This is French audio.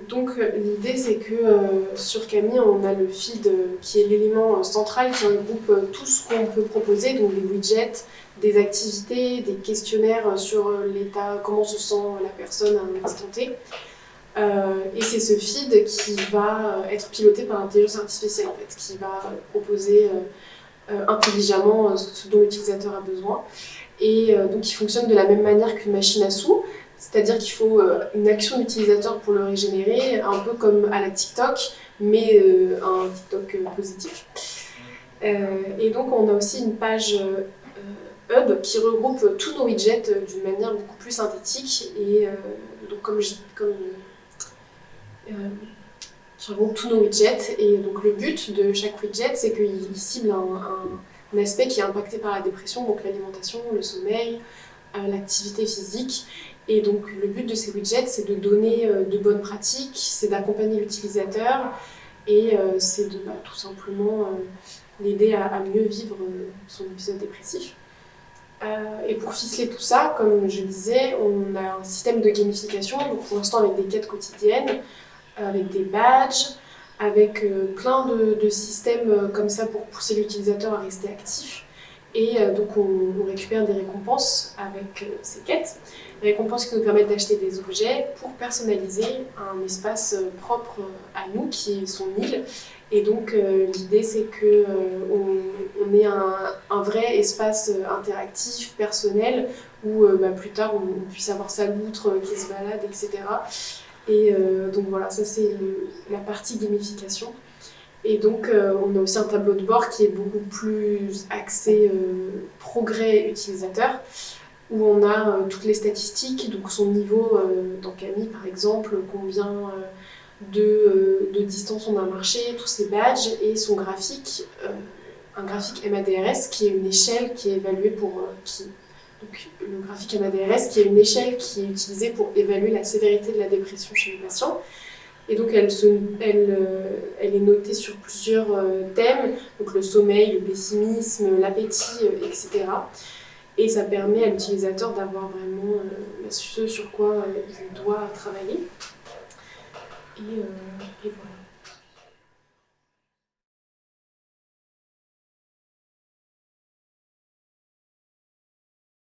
Donc l'idée c'est que sur Camille on a le feed qui est l'élément central qui regroupe tout ce qu'on peut proposer, donc des widgets, des activités, des questionnaires sur l'état, comment se sent la personne à un instant T. Et c'est ce feed qui va être piloté par l'intelligence artificielle en fait, qui va proposer intelligemment ce dont l'utilisateur a besoin. Et donc il fonctionne de la même manière qu'une machine à sous. C'est-à-dire qu'il faut une action d'utilisateur pour le régénérer, un peu comme à la TikTok, mais un TikTok positif. Et donc on a aussi une page Hub qui regroupe tous nos widgets d'une manière beaucoup plus synthétique. Et donc qui regroupe tous nos widgets. Et donc le but de chaque widget, c'est qu'il cible un aspect qui est impacté par la dépression, donc l'alimentation, le sommeil, l'activité physique. Et donc le but de ces widgets, c'est de donner de bonnes pratiques, c'est d'accompagner l'utilisateur et c'est de tout simplement l'aider à mieux vivre son épisode dépressif. Et pour ficeler tout ça, comme je disais, on a un système de gamification, donc pour l'instant avec des quêtes quotidiennes, avec des badges, avec plein de systèmes comme ça pour pousser l'utilisateur à rester actif. Et donc on récupère des récompenses avec ces quêtes, des récompenses qui nous permettent d'acheter des objets pour personnaliser un espace propre à nous qui est son île. Et donc l'idée c'est qu'on ait un vrai espace interactif, personnel, où plus tard on puisse avoir sa loutre qui se balade, etc. Et donc voilà, ça c'est la partie gamification. Et donc on a aussi un tableau de bord qui est beaucoup plus axé progrès utilisateur, où on a toutes les statistiques, donc son niveau dans Camille par exemple, combien de distance on a marché, tous ses badges et son graphique, un graphique MADRS qui est une échelle qui est évaluée pour donc, le graphique MADRS qui est une échelle qui est utilisée pour évaluer la sévérité de la dépression chez les patients. Et donc elle est notée sur plusieurs thèmes, donc le sommeil, le pessimisme, l'appétit, etc. Et ça permet à l'utilisateur d'avoir vraiment ce sur quoi il doit travailler. Et voilà.